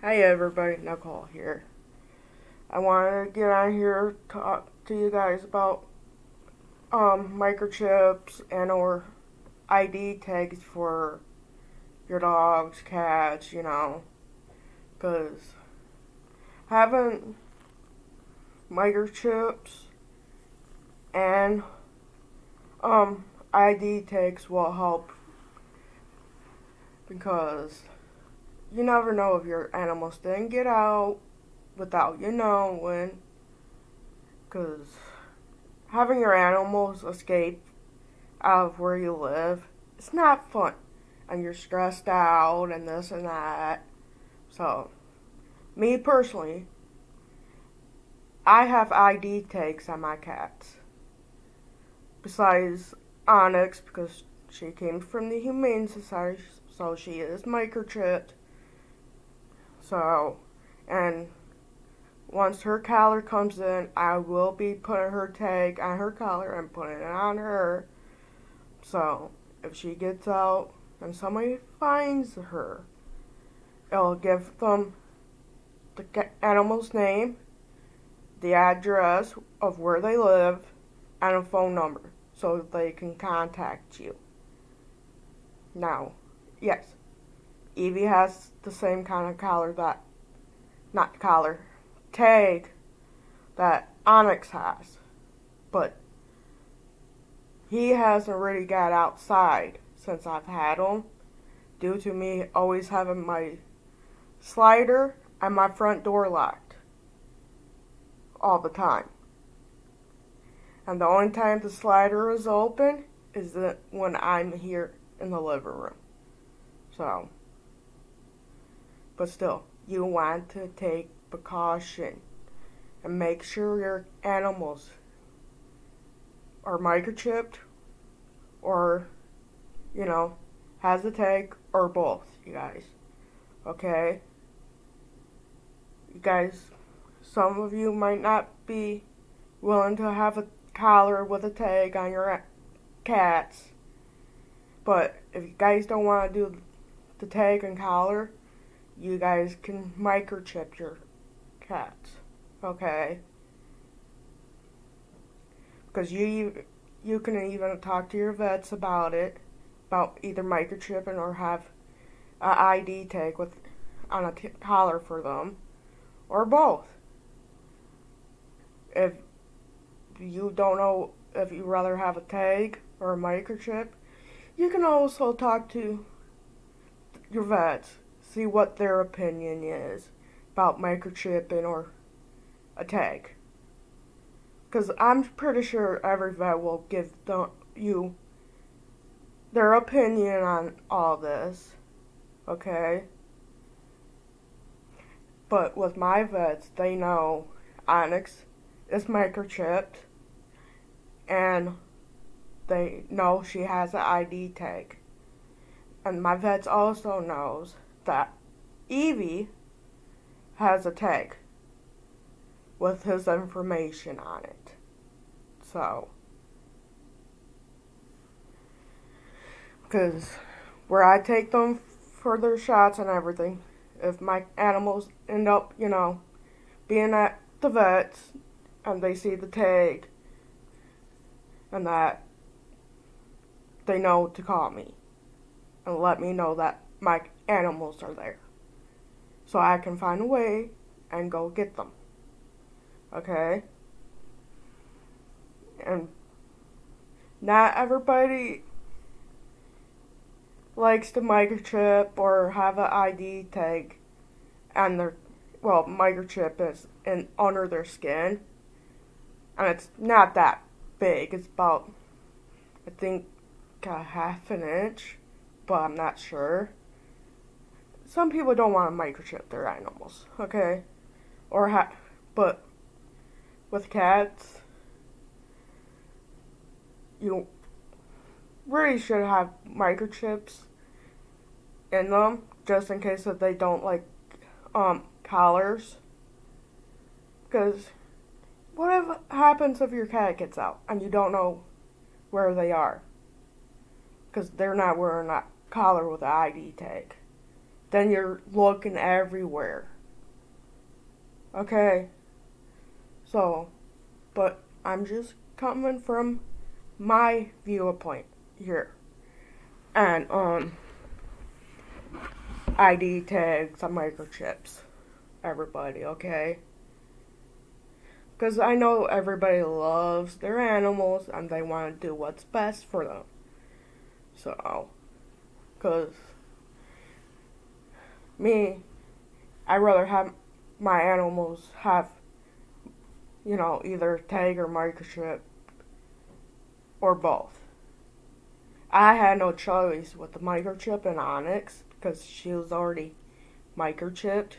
Hey everybody, Nicole here. I wanted to get on here talk to you guys about microchips and or ID tags for your dogs, cats, because having microchips and ID tags will help because you never know if your animals didn't get out without you knowing. Because having your animals escape out of where you live, it's not fun. And you're stressed out and this and that. So, me personally, I have ID tags on my cats. Besides Onyx, because she came from the Humane Society, so she is microchipped. So, and once her collar comes in, I will be putting her tag on her collar and putting it on her. So, if she gets out and somebody finds her, it'll give them the animal's name, the address of where they live, and a phone number so they can contact you. Now, yes, Evie has the same kind of tag that Onyx has, but he hasn't really got outside since I've had him, due to me always having my slider and my front door locked all the time. And the only time the slider is open is when I'm here in the living room. So, but still, you want to take precaution and make sure your animals are microchipped or, has a tag or both, you guys. Okay? You guys, some of you might not be willing to have a collar with a tag on your cats, but if you guys don't want to do the tag and collar, you guys can microchip your cats, okay? Because you can even talk to your vets about it, about either microchipping or have an ID tag on a collar for them, or both. If you don't know if you'd rather have a tag or a microchip, you can also talk to your vets, see what their opinion is about microchipping or a tag. Because I'm pretty sure every vet will give you their opinion on all this, okay? But with my vets, they know Onyx is microchipped, and they know she has an ID tag. And my vets also knows that Evie has a tag with his information on it. So, because where I take them for their shots and everything, if my animals end up, being at the vets and they see the tag and that, they know to call me and let me know that my animals are there, so I can find a way and go get them. Okay? And not everybody likes to microchip or have an ID tag and microchip is under their skin, and it's not that big. It's about, I think, a half an inch, but I'm not sure. Some people don't want to microchip their animals, okay? But with cats, you really should have microchips in them, just in case that they don't like collars. Because what happens if your cat gets out and you don't know where they are? Because they're not wearing that collar with an ID tag. Then you're looking everywhere Okay, so, but I'm just coming from my viewpoint here. And, ID tags and microchips. Everybody, okay? Because I know everybody loves their animals and they want to do what's best for them. So, because me, I'd rather have my animals have, either tag or microchip or both. I had no choice with the microchip and Onyx because she was already microchipped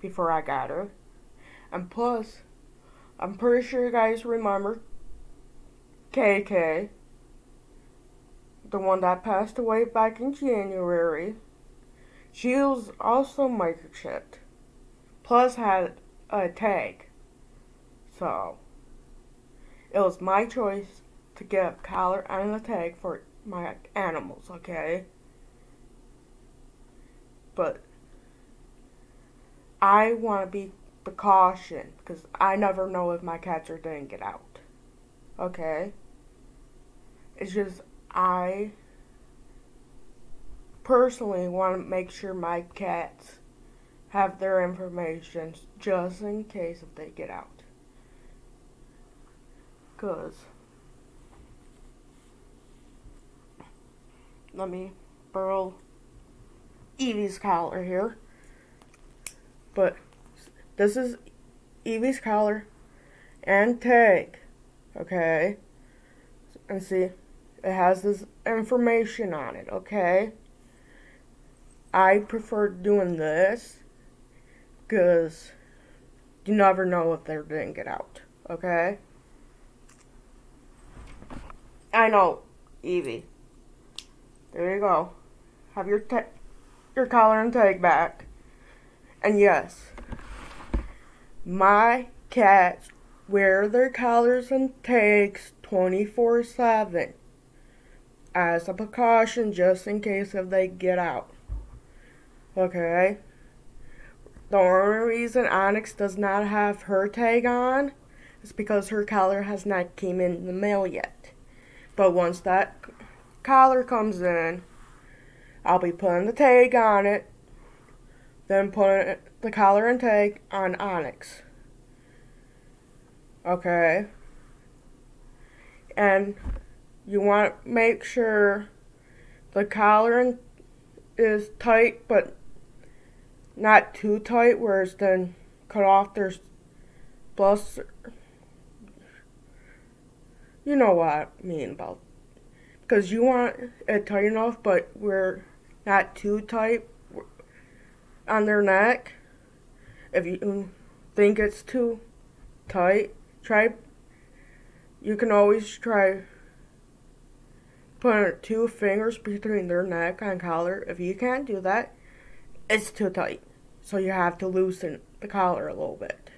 before I got her. And plus, I'm pretty sure you guys remember KK, the one that passed away back in January. She was also microchipped, plus had a tag. So, it was my choice to get a collar and a tag for my animals, okay? But I want to be precaution because I never know if my cats are going to get out. Okay? It's just I personally want to make sure my cats have their information just in case if they get out. Because let me borrow Evie's collar here. But this is Evie's collar and tag, okay? And see, it has this information on it, okay? I prefer doing this because you never know if they're going to get out, okay? I know, Evie. There you go. Have your collar and tag back. And yes, my cats wear their collars and tags 24/7 as a precaution just in case if they get out. Okay? The only reason Onyx does not have her tag on is because her collar has not came in the mail yet. But once that collar comes in, I'll be putting the tag on it, then putting the collar and tag on Onyx. Okay? And you want to make sure the collar is tight, but not too tight, where it's then cut off their plus. You know what I mean about. Because you want it tight enough, but we're not too tight on their neck. If you think it's too tight, you can always try putting 2 fingers between their neck and collar. If you can't do that, it's too tight. So you have to loosen the collar a little bit.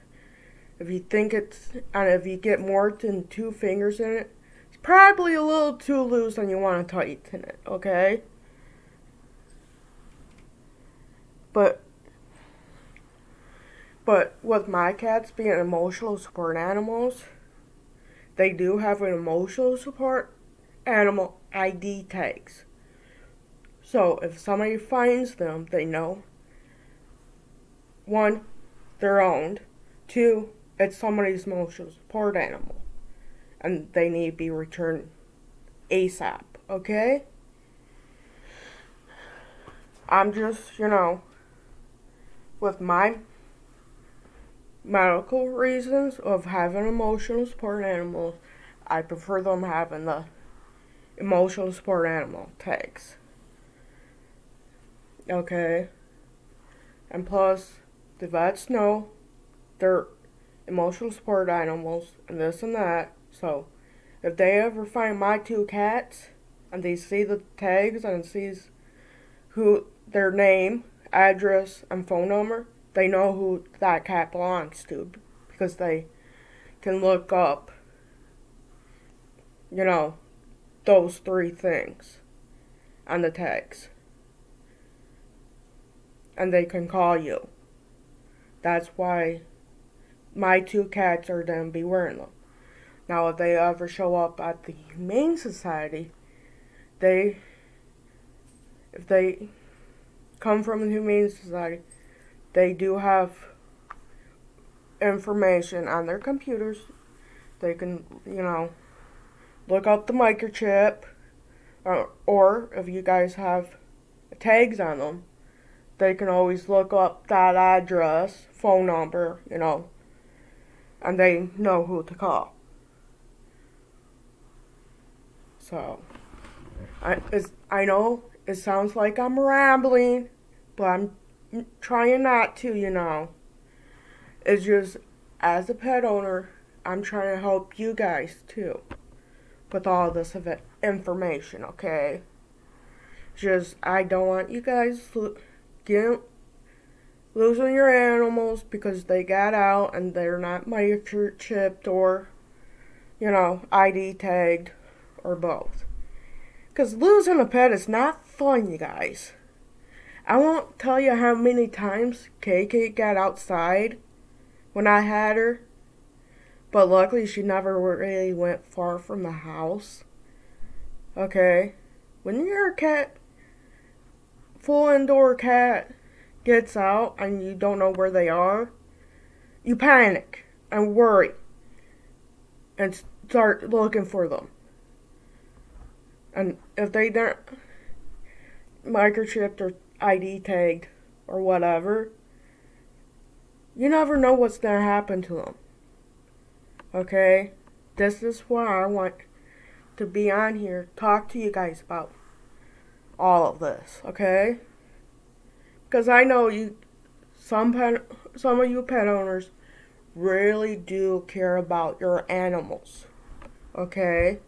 If you think if you get more than 2 fingers in it, it's probably a little too loose and you want to tighten it, okay? But with my cats being emotional support animals, they do have an emotional support animal ID tags. So if somebody finds them, they know, 1, they're owned, 2, it's somebody's emotional support animal, and they need to be returned ASAP, okay? I'm just, with my medical reasons of having emotional support animals, I prefer them having the emotional support animal tags. Okay? And plus, the vets know they're emotional support animals and this and that. So, if they ever find my 2 cats and they see the tags and sees who their name, address, and phone number, they know who that cat belongs to because they can look up, those 3 things on the tags. And they can call you That's why my 2 cats are going to be wearing them. Now, if they ever show up at the Humane Society, if they come from the Humane Society, they do have information on their computers. They can, look up the microchip, or if you guys have tags on them, they can always look up that address, phone number, and they know who to call. So, I know it sounds like I'm rambling, but I'm trying not to, It's just, as a pet owner, I'm trying to help you guys too with all this information, okay? Just, I don't want you guys losing your animals because they got out and they're not microchipped or, ID tagged or both. Because losing a pet is not fun, you guys. I won't tell you how many times KK got outside when I had her. But luckily she never really went far from the house. Okay? When your full indoor cat gets out and you don't know where they are, you panic and worry and start looking for them. And if they don't microchipped or ID tagged or whatever, you never know what's going to happen to them. Okay? This is why I want to be on here, talk to you guys about all of this, okay? Because I know some of you pet owners really do care about your animals, okay?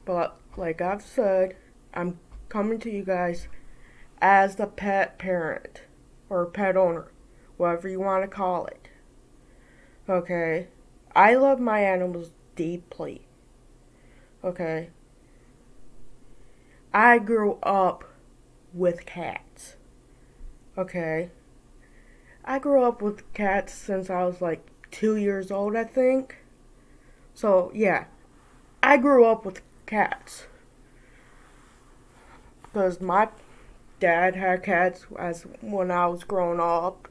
But like I've said, I'm coming to you guys as the pet parent or pet owner, whatever you want to call it. Okay? I love my animals deeply. Okay? I grew up with cats. Okay? I grew up with cats since I was like 2 years old, I think. So, yeah. I grew up with cats. Because my dad had cats when I was growing up.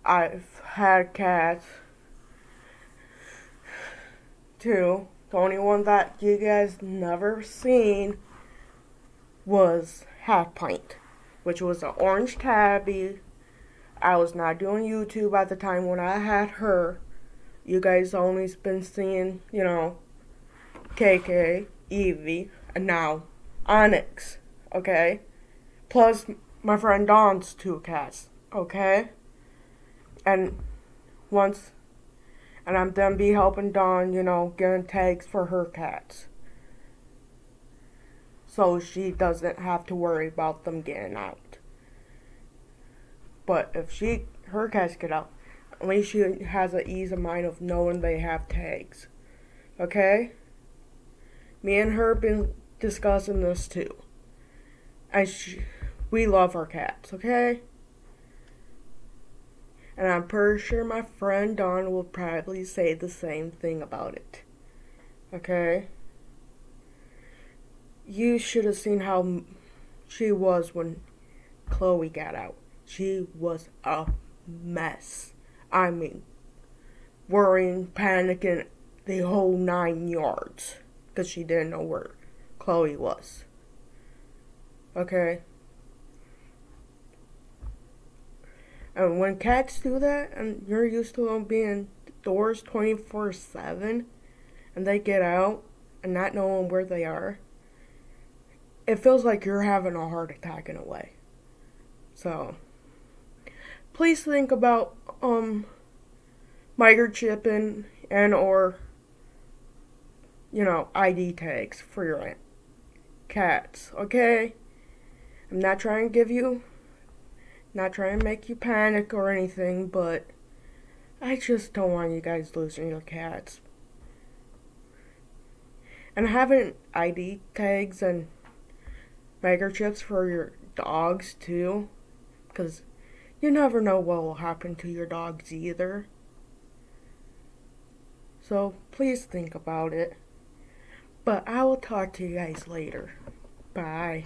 I've had cats too. The only one that you guys never seen was Half Pint, which was an orange tabby. I was not doing YouTube at the time when I had her. You guys only been seeing, KK, Evie, and now Onyx, okay? Plus my friend Dawn's 2 cats, okay? And I'm done be helping Dawn, getting tags for her cats. So she doesn't have to worry about them getting out. But if her cats get out, at least she has an ease of mind of knowing they have tags. Okay? Me and her been discussing this too. And we love our cats, okay? And I'm pretty sure my friend Dawn will probably say the same thing about it. Okay? You should have seen how she was when Chloe got out. She was a mess. I mean, worrying, panicking, the whole 9 yards. Because she didn't know where Chloe was. Okay? And when cats do that, and you're used to them being doors 24/7, and they get out and not knowing where they are, it feels like you're having a heart attack in a way. So, please think about microchipping and or ID tags for your cats, okay? I'm not trying to make you panic or anything, but I just don't want you guys losing your cats. And having ID tags and microchips for your dogs too, because you never know what will happen to your dogs either. So please think about it. But I will talk to you guys later. Bye.